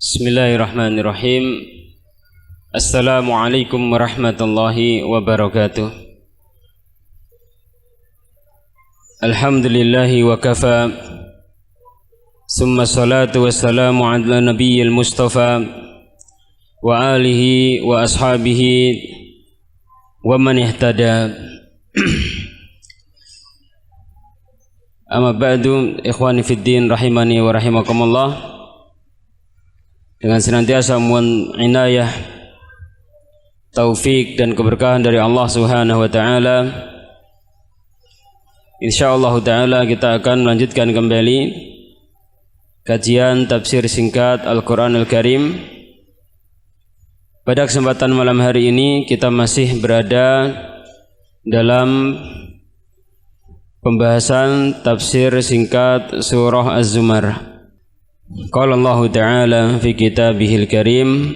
Bismillahirrahmanirrahim. Assalamualaikum warahmatullahi wabarakatuh. Alhamdulillahi wa kafa. Summa salatu wassalamu ala nabiyyil mustafa wa alihi wa ashabihi wa man ihtada. Amma ba'du, ikhwani fid din rahimani wa rahimakumullah. Dengan senantiasa mohon inayah, taufik dan keberkahan dari Allah Subhanahu wa taala, insyaallah taala kita akan melanjutkan kembali kajian tafsir singkat Al-Qur'an Al-Karim. Pada kesempatan malam hari ini kita masih berada dalam pembahasan tafsir singkat surah Az-Zumar. Qala Allah Ta'ala fi kitabihil karim,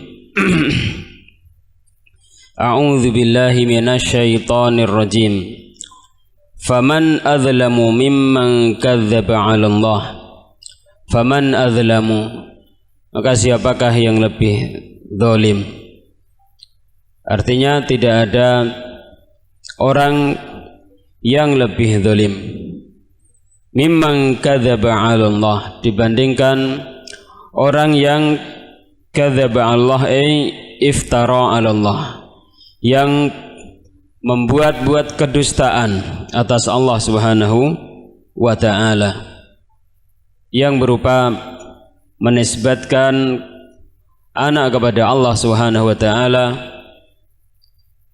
A'udzu billahi minasy syaithanir rajim. Faman adzlamu mimman kadzdzaba 'ala Allah. Faman adzlamu, maka siapakah yang lebih zalim? Artinya tidak ada orang yang lebih zalim mimman kadzdzaba 'ala Allah, dibandingkan orang yang kadzdzaba 'ala Allah, iftara 'ala Allah, yang membuat-buat kedustaan atas Allah Subhanahu wa taala, yang berupa menisbatkan anak kepada Allah Subhanahu wa taala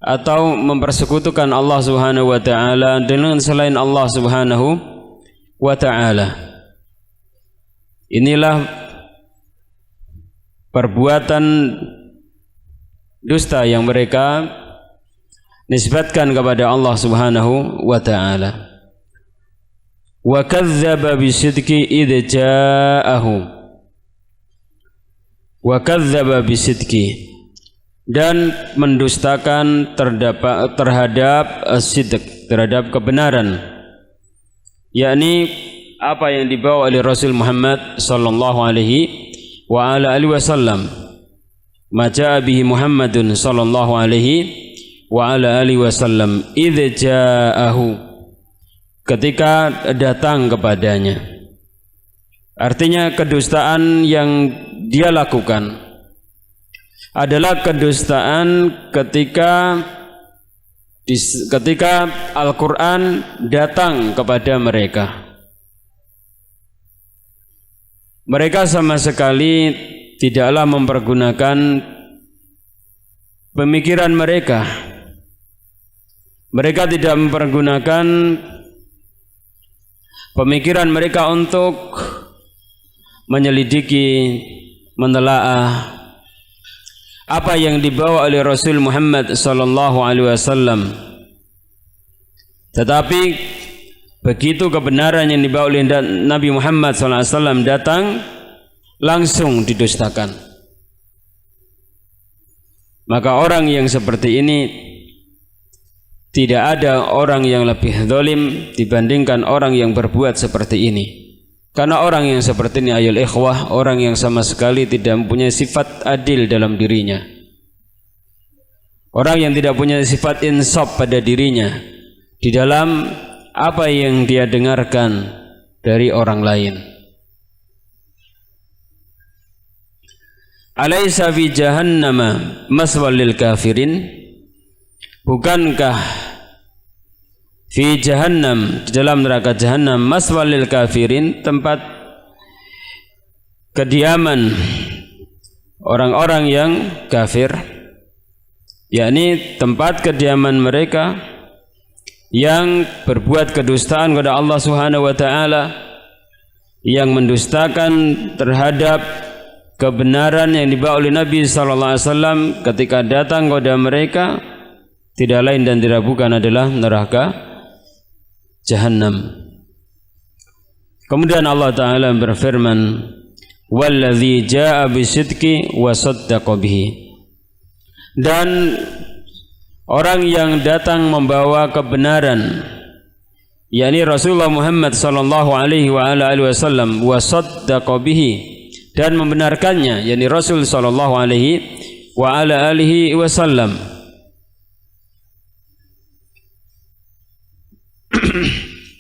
atau mempersekutukan Allah Subhanahu wa taala dengan selain Allah Subhanahu wa ta'ala. Inilah perbuatan dusta yang mereka nisbatkan kepada Allah Subhanahu wa ta'ala. Wa kadzdzaba bisidqi idza ja'ahu. Wa kadzdzaba bisidqi, dan mendustakan terhadap sidq, terhadap kebenaran, yakni apa yang dibawa oleh Rasul Muhammad sallallahu alaihi wa ala alihi wasallam. Ma jaa bihi Muhammadun sallallahu alaihi wa ala alihi wasallam idza jaahu, ketika datang kepadanya. Artinya kedustaan yang dia lakukan adalah kedustaan ketika Al-Quran datang kepada mereka. Mereka sama sekali tidaklah mempergunakan pemikiran mereka. Mereka tidak mempergunakan pemikiran mereka untuk menyelidiki, menelaah apa yang dibawa oleh Rasul Muhammad sallallahu alaihi wasallam. Tetapi begitu kebenaran yang dibawa oleh Nabi Muhammad sallallahu alaihi wasallam datang, langsung didustakan. Maka orang yang seperti ini, tidak ada orang yang lebih zalim dibandingkan orang yang berbuat seperti ini. Karena orang yang seperti ini, ayol ikhwah, orang yang sama sekali tidak mempunyai sifat adil dalam dirinya. Orang yang tidak punya sifat insaf pada dirinya di dalam apa yang dia dengarkan dari orang lain. Alaysa fi jahannama maswal lil kafirin? Bukankah fi jahannam, di dalam neraka jahannam, maswal lil kafirin, tempat kediaman orang-orang yang kafir, yakni tempat kediaman mereka yang berbuat kedustaan kepada Allah Subhanahu wa taala, yang mendustakan terhadap kebenaran yang dibawa oleh Nabi sallallahu alaihi wasallam ketika datang kepada mereka, tidak lain dan tidak bukan adalah neraka jahannam. Kemudian Allah Ta'ala berfirman, Walladzi jaa bisidqi wa saddaqa bihi, dan orang yang datang membawa kebenaran, yakni Rasulullah Muhammad sallallahu alaihi wa ala alihi wasallam, wa saddaqa bihi, dan membenarkannya, yakni Rasul sallallahu alaihi wa ala alihi wasallam.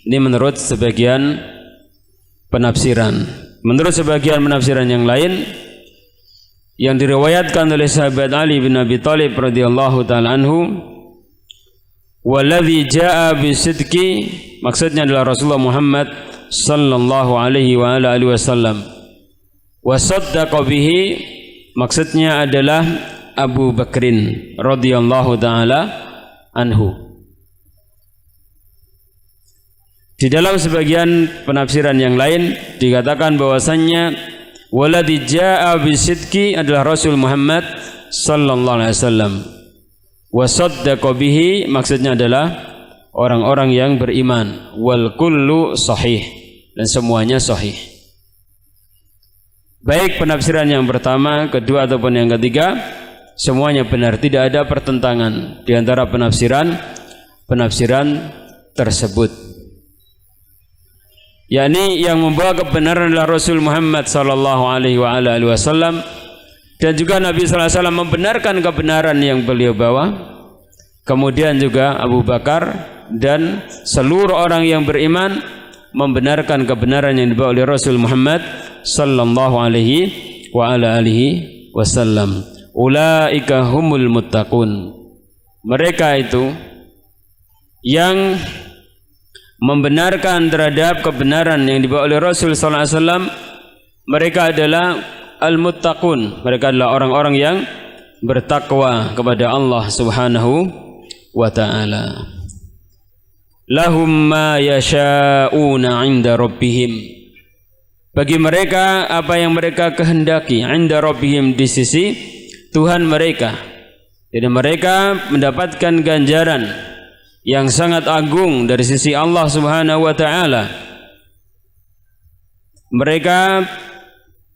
Ini menurut sebagian penafsiran. Menurut sebagian penafsiran yang lain yang diriwayatkan oleh sahabat Ali bin Abi Thalib radhiyallahu taala anhu, waladzi jaa bisidqi, maksudnya adalah Rasulullah Muhammad sallallahu alaihi wa ala alihi wasallam. Wa saddaqa bihi, maksudnya adalah Abu Bakrin radhiyallahu taala anhu. Di dalam sebagian penafsiran yang lain dikatakan bahwasannya waladzi jaa bisidqi adalah Rasul Muhammad sallallahu alaihi wasallam. Wa saddaqa bihi maksudnya adalah orang-orang yang beriman. Wal kullu sahih, dan semuanya sahih. Baik penafsiran yang pertama, kedua ataupun yang ketiga, semuanya benar, tidak ada pertentangan di antara penafsiran tersebut. Yakni yang membawa kebenaran adalah Rasul Muhammad sallallahu alaihi wa ala alihi wasallam, dan juga Nabi sallallahu alaihi wasallam membenarkan kebenaran yang beliau bawa. Kemudian juga Abu Bakar dan seluruh orang yang beriman membenarkan kebenaran yang dibawa oleh Rasul Muhammad sallallahu alaihi wa ala alihi wasallam. Ulaika humul muttaqun. Mereka itu yang membenarkan terhadap kebenaran yang dibawa oleh Rasul sallallahu alaihi wasallam, mereka adalah al-muttaqun. Mereka adalah orang-orang yang bertakwa kepada Allah Subhanahu wa taala. Lahum ma yasha'una 'inda rabbihim. Bagi mereka apa yang mereka kehendaki, 'inda rabbihim, di sisi Tuhan mereka. Jadi mereka mendapatkan ganjaran yang sangat agung dari sisi Allah Subhanahu wa taala. Mereka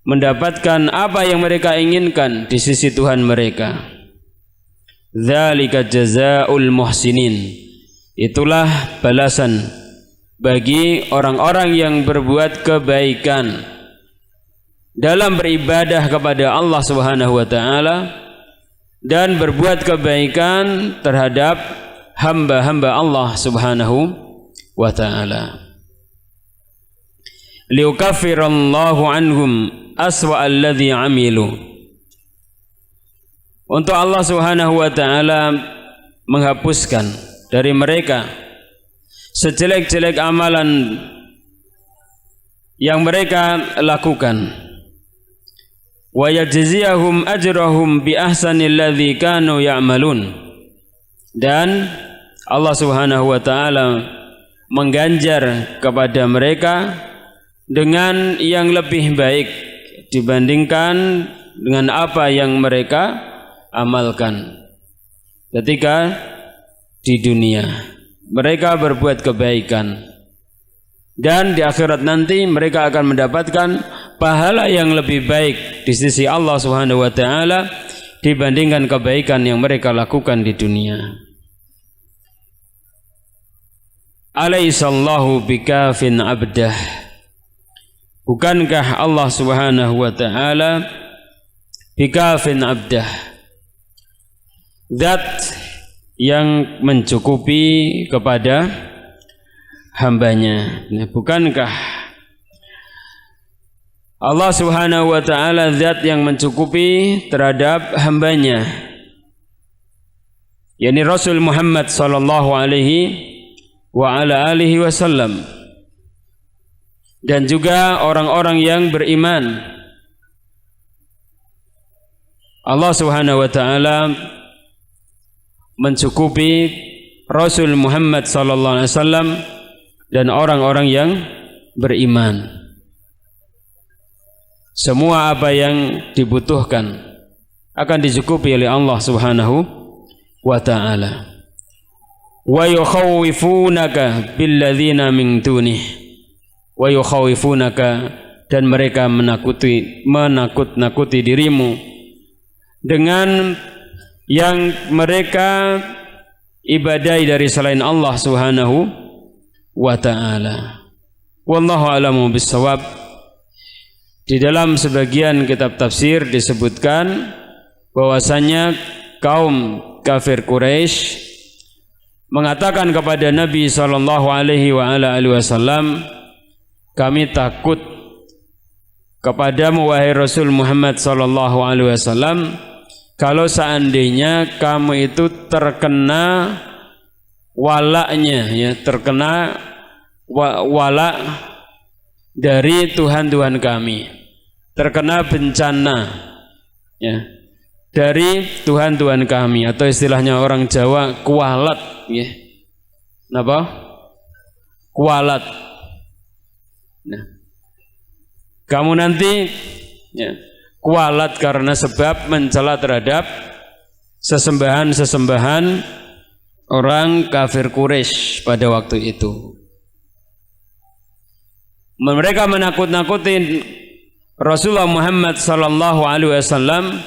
mendapatkan apa yang mereka inginkan di sisi Tuhan mereka. Dzalika jazaa'ul muhsinin. Itulah balasan bagi orang-orang yang berbuat kebaikan dalam beribadah kepada Allah Subhanahu wa taala dan berbuat kebaikan terhadap hamba-hamba Allah Subhanahu wa ta'ala. Liukaffirallahu anhum aswa alladhi amilu. Untuk Allah Subhanahu wa ta'ala menghapuskan dari mereka sejelek-jelek amalan yang mereka lakukan. Wa yajziyahum ajrahum bi ahsanil ladzi kanu ya'malun. Dan Allah Subhanahu wa taala mengganjar kepada mereka dengan yang lebih baik dibandingkan dengan apa yang mereka amalkan ketika di dunia. Mereka berbuat kebaikan dan di akhirat nanti mereka akan mendapatkan pahala yang lebih baik di sisi Allah Subhanahu wa taala dibandingkan kebaikan yang mereka lakukan di dunia. Alaihissallahu bikafin abdah. Bukankah Allah Subhanahu wa taala bikafin abdah, zat yang mencukupi kepada hambanya? Bukankah Allah Subhanahu wa taala zat yang mencukupi terhadap hambanya, yakni Rasul Muhammad sallallahu alaihi wa ala alihi wasallam, dan juga orang-orang yang beriman. Allah Subhanahu wa taala mencukupi Rasul Muhammad sallallahu alaihi wasallam dan orang-orang yang beriman. Semua apa yang dibutuhkan akan dicukupi oleh Allah Subhanahu wa taala. Wa yukhawwifunaka billadzina min dunih. Wa yukhawwifunaka, dan mereka menakut-nakuti dirimu dengan yang mereka ibadai dari selain Allah Subhanahu wa taala. Wallahu a'lamu bissawab. Di dalam sebagian kitab tafsir disebutkan bahwasanya kaum kafir Quraisy mengatakan kepada Nabi sallallahu alaihi wasallam, kami takut kepadamu wahai Rasul Muhammad sallallahu alaihi wasallam, kalau seandainya kamu itu terkena walaknya, ya, terkena walak dari Tuhan-Tuhan kami, terkena bencana, ya, dari Tuhan-Tuhan kami, atau istilahnya orang Jawa kualat, ya. Napa? Kualat. Nah, kamu nanti, ya, kualat karena sebab mencela terhadap sesembahan-sesembahan orang kafir Quraisy pada waktu itu. Mereka menakut-nakuti Rasulullah Muhammad sallallahu alaihi wasallam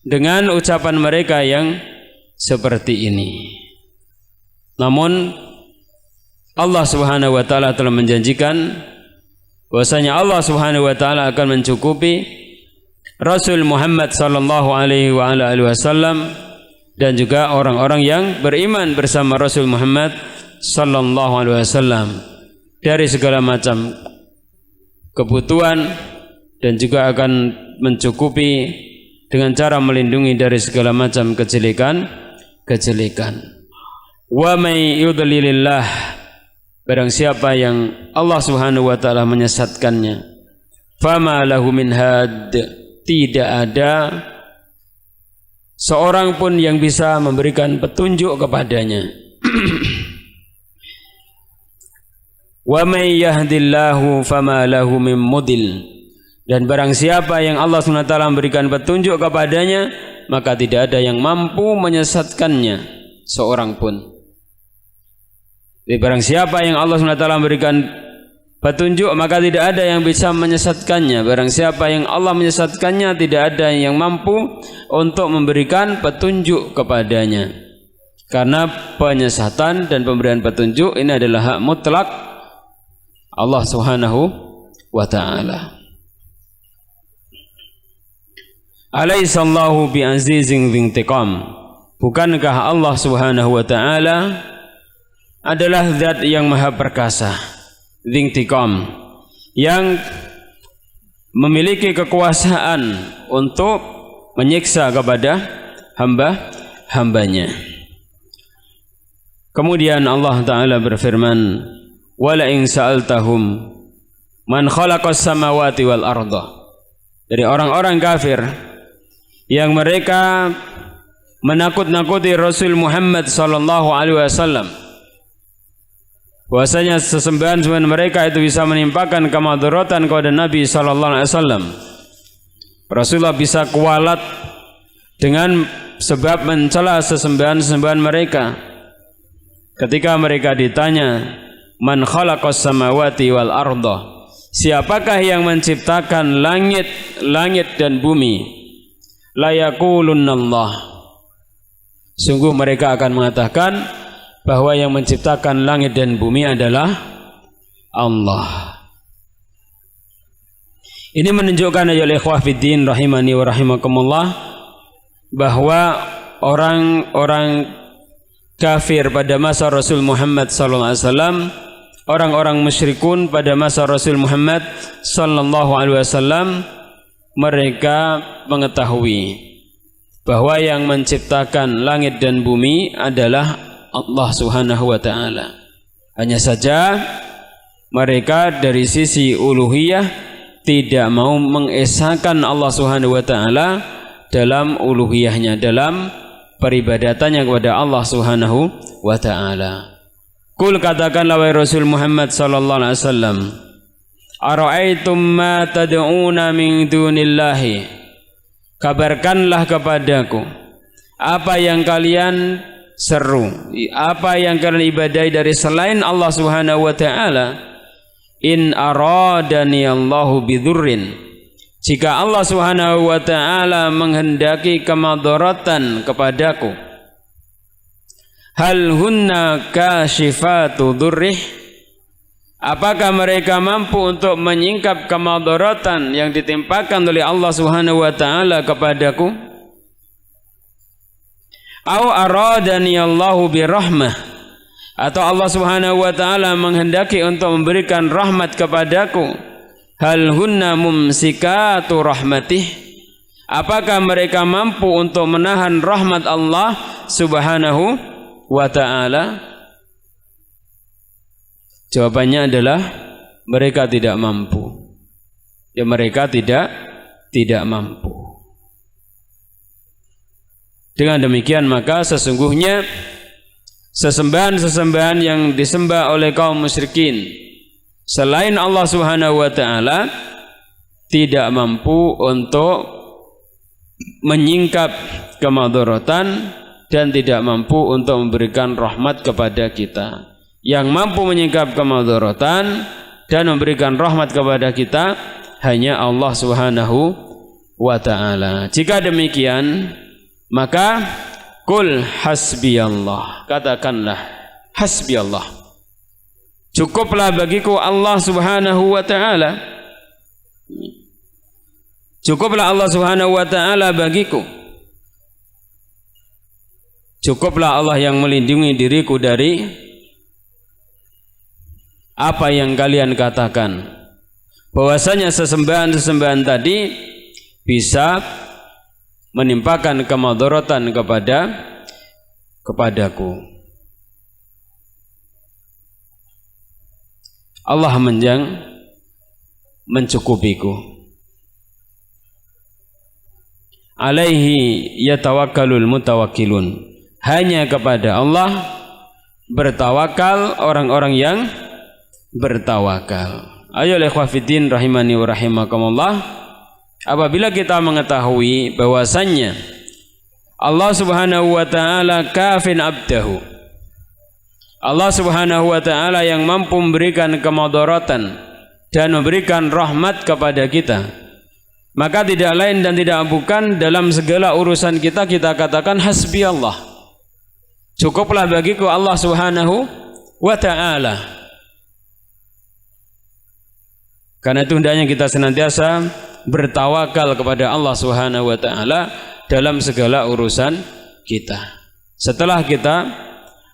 dengan ucapan mereka yang seperti ini. Namun Allah Subhanahu wa taala telah menjanjikan bahwasanya Allah Subhanahu wa taala akan mencukupi Rasul Muhammad sallallahu alaihi wasallam dan juga orang-orang yang beriman bersama Rasul Muhammad sallallahu alaihi wasallam dari segala macam kebutuhan, dan juga akan mencukupi dengan cara melindungi dari segala macam kejelekan. Wa may yudlilillah, barang siapa yang Allah Subhanahu wa taala menyesatkannya, fama lahu min had, tidak ada seorang pun yang bisa memberikan petunjuk kepadanya. Wa may yahdillahu fama lahu min mudil, dan barang siapa yang Allah SWT memberikan petunjuk kepadanya, maka tidak ada yang mampu menyesatkannya seorang pun. Jadi barang siapa yang Allah SWT memberikan petunjuk, maka tidak ada yang bisa menyesatkannya. Barang siapa yang Allah menyesatkannya, tidak ada yang mampu untuk memberikan petunjuk kepadanya. Karena penyesatan dan pemberian petunjuk ini adalah hak mutlak Allah Subhanahu wa ta'ala. Alaihissallahu bi'azizin dhintiqam, bukankah Allah Subhanahu wa ta'ala adalah zat yang maha perkasa, dhintiqam, yang memiliki kekuasaan untuk menyiksa kepada hamba-hambanya. Kemudian Allah Ta'ala berfirman, wala in sa'altahum man khalaqas samawati wal arda, dari orang-orang kafir yang mereka menakut-nakuti Rasul Muhammad sallallahu alaihi wasallam, bahwasanya sesembahan mereka itu bisa menimpakan kemadaratan kepada Nabi sallallahu alaihi wasallam. Rasulullah bisa kualat dengan sebab mencela sesembahan-sesembahan mereka. Ketika mereka ditanya, man khalaqas samawati wal arda, siapakah yang menciptakan langit dan bumi? La yaqulunallah, sungguh mereka akan mengatakan bahwa yang menciptakan langit dan bumi adalah Allah. Ini menunjukkan ya ikhwah fiddin rahimani wa rahimakumullah, bahwa orang-orang kafir pada masa Rasul Muhammad sallallahu alaihi wasallam, orang-orang musyrikun pada masa Rasul Muhammad sallallahu alaihi wasallam, mereka mengetahui bahwa yang menciptakan langit dan bumi adalah Allah Subhanahu wa ta'ala. Hanya saja mereka dari sisi uluhiyah tidak mau mengesahkan Allah Subhanahu wa ta'ala dalam uluhiyahnya, dalam peribadatannya kepada Allah Subhanahu wa ta'ala. Kul, katakanlah wahai Rasul Muhammad sallallahu alaihi wasallam, ara'aitum ma tad'una min dunillahi, kabarkanlah kepadaku apa yang kalian seru, apa yang kalian ibadahi dari selain Allah Subhanahu wa ta'ala. In aradani Allahu bidurrin, jika Allah Subhanahu wa ta'ala menghendaki kemadaratan kepadaku, hal hunna kashifatu durrih, Apakah mereka mampu untuk menyingkap kemadaratan yang ditimpakan oleh Allah Subhanahu wa taala kepadaku? Au aradani Allahu birahmah, atau Allah Subhanahu wa taala menghendaki untuk memberikan rahmat kepadaku? Hal hunna mumsikatu rahmatih, apakah mereka mampu untuk menahan rahmat Allah Subhanahu wa taala? Jawabannya adalah mereka tidak mampu. Ya, mereka tidak mampu. Dengan demikian maka sesungguhnya sesembahan-sesembahan yang disembah oleh kaum musyrikin selain Allah Subhanahu wa taala tidak mampu untuk menyingkap kemadaratan dan tidak mampu untuk memberikan rahmat kepada kita. Yang mampu menyingkap kemadaratan dan memberikan rahmat kepada kita hanya Allah Subhanahu wa taala. Jika demikian, maka qul hasbiyallah, katakanlah hasbiyallah, cukuplah bagiku Allah Subhanahu wa taala. Cukuplah Allah Subhanahu wa taala bagiku. Cukuplah Allah yang melindungi diriku dari apa yang kalian katakan, bahwasanya sesembahan-sesembahan tadi bisa menimpakan kemadaratan kepadaku. Allah mencukupiku. Alaihi yatawakkalul mutawakkilun, hanya kepada Allah bertawakal orang-orang yang bertawakal. Ayo ikhwatiddin rahimani wa rahimakumullah, apabila kita mengetahui bahwasannya Allah Subhanahu wa taala kafin abdahu, Allah Subhanahu wa taala yang mampu memberikan kemadaratan dan memberikan rahmat kepada kita, maka tidak lain dan tidak bukan dalam segala urusan kita katakan hasbi Allah, cukuplah bagiku Allah Subhanahu wa taala. Karena itu hendaknya kita senantiasa bertawakal kepada Allah Subhanahu wa taala dalam segala urusan kita. Setelah kita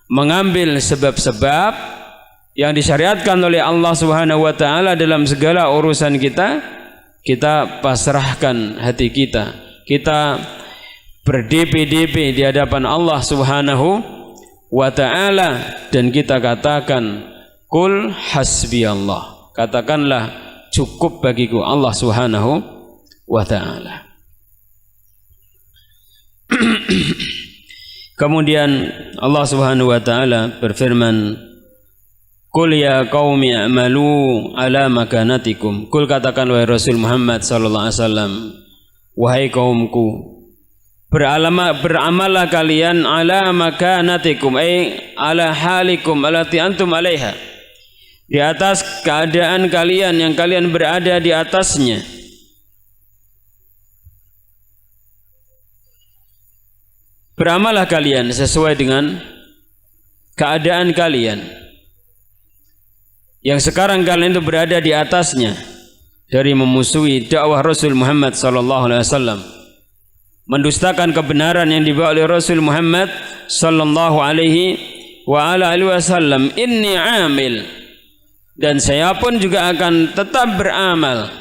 mengambil sebab-sebab yang disyariatkan oleh Allah Subhanahu wa taala dalam segala urusan kita, kita pasrahkan hati kita. Kita berdp-dp di hadapan Allah Subhanahu wa taala dan kita katakan qul hasbiyallah, katakanlah cukup bagiku Allah Subhanahu wa ta'ala. Kemudian Allah Subhanahu wa ta'ala berfirman, qul ya qaumi a'malu ala makanatikum. Qul, katakan wahai Rasul Muhammad sallallahu alaihi wasallam, wahai kaumku, beramallah kalian ala makanatikum, ay ala halikum allati antum alaiha, di atas keadaan kalian yang kalian berada di atasnya. Beramallah kalian sesuai dengan keadaan kalian yang sekarang kalian itu berada di atasnya, dari memusuhi dakwah Rasul Muhammad sallallahu alaihi wasallam, mendustakan kebenaran yang dibawa oleh Rasul Muhammad sallallahu alaihi wa ala alihi wasallam. Inni amil, dan saya pun juga akan tetap beramal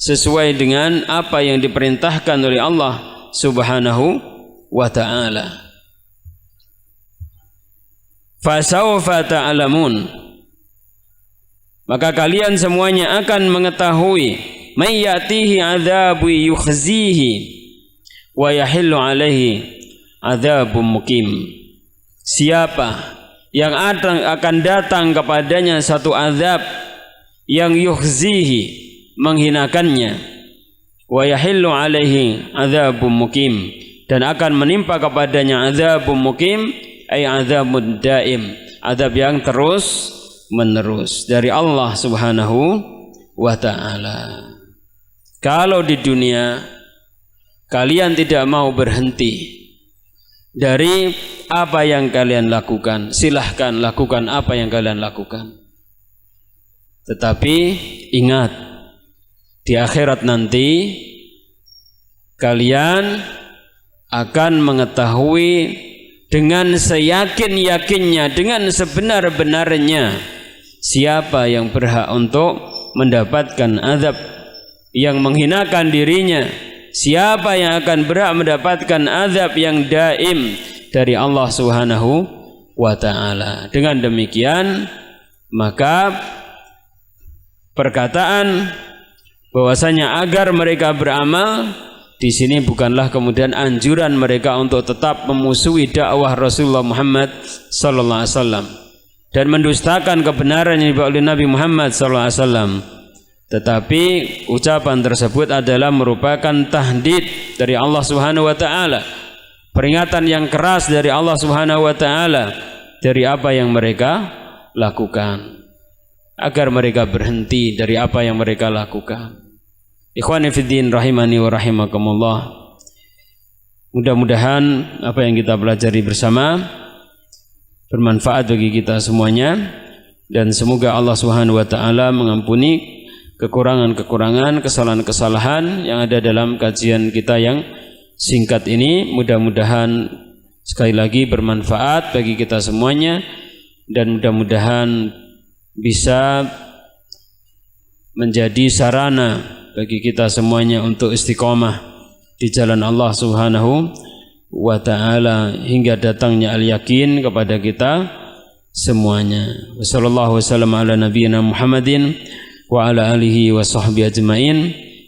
sesuai dengan apa yang diperintahkan oleh Allah Subhanahu wa ta'ala. Fasawfa ta'lamun, maka kalian semuanya akan mengetahui, may yatihi adzabu yukhzihi wa yahillu alaihi adzabun mukim, siapa yang akan datang kepadanya satu azab yang yukhzihi, menghinakannya, wa yahillu alaihi adzabun mukim, dan akan menimpa kepadanya adzabun mukim, ay adzabud daim, azab yang terus menerus dari Allah Subhanahu wa ta'ala. Kalau di dunia kalian tidak mau berhenti dari apa yang kalian lakukan, silahkan lakukan apa yang kalian lakukan. Tetapi ingat, di akhirat nanti kalian akan mengetahui dengan seyakin-yakinnya, dengan sebenar-benarnya siapa yang berhak untuk mendapatkan azab yang menghinakan dirinya, siapa yang akan berhak mendapatkan azab yang daim dari Allah Subhanahu wa ta'ala. Dengan demikian maka perkataan bahwasanya agar mereka beramal di sini bukanlah kemudian anjuran mereka untuk tetap memusuhi dakwah Rasulullah Muhammad sallallahu alaihi wasallam dan mendustakan kebenaran yang dibawa oleh Nabi Muhammad sallallahu alaihi wasallam. Tetapi ucapan tersebut adalah merupakan tahdid dari Allah Subhanahu wa taala, peringatan yang keras dari Allah Subhanahu wa taala dari apa yang mereka lakukan, agar mereka berhenti dari apa yang mereka lakukan. Ikhwani fiddin rahimani wa rahimakumullah. Mudah-mudahan apa yang kita pelajari bersama bermanfaat bagi kita semuanya, dan semoga Allah Subhanahu wa taala mengampuni kekurangan-kekurangan, kesalahan-kesalahan yang ada dalam kajian kita yang singkat ini. Mudah-mudahan sekali lagi bermanfaat bagi kita semuanya, dan mudah-mudahan bisa menjadi sarana bagi kita semuanya untuk istiqomah di jalan Allah Subhanahu wa ta'ala hingga datangnya al-yakin kepada kita semuanya. Wassallallahu wasallam ala nabiyyina Muhammadin wa ala alihi wa sahbihi ajmain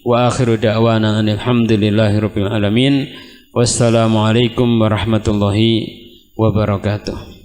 wa akhiru da'wana alhamdulillahi rabbil alamin. Wassalamualaikum warahmatullahi wabarakatuh.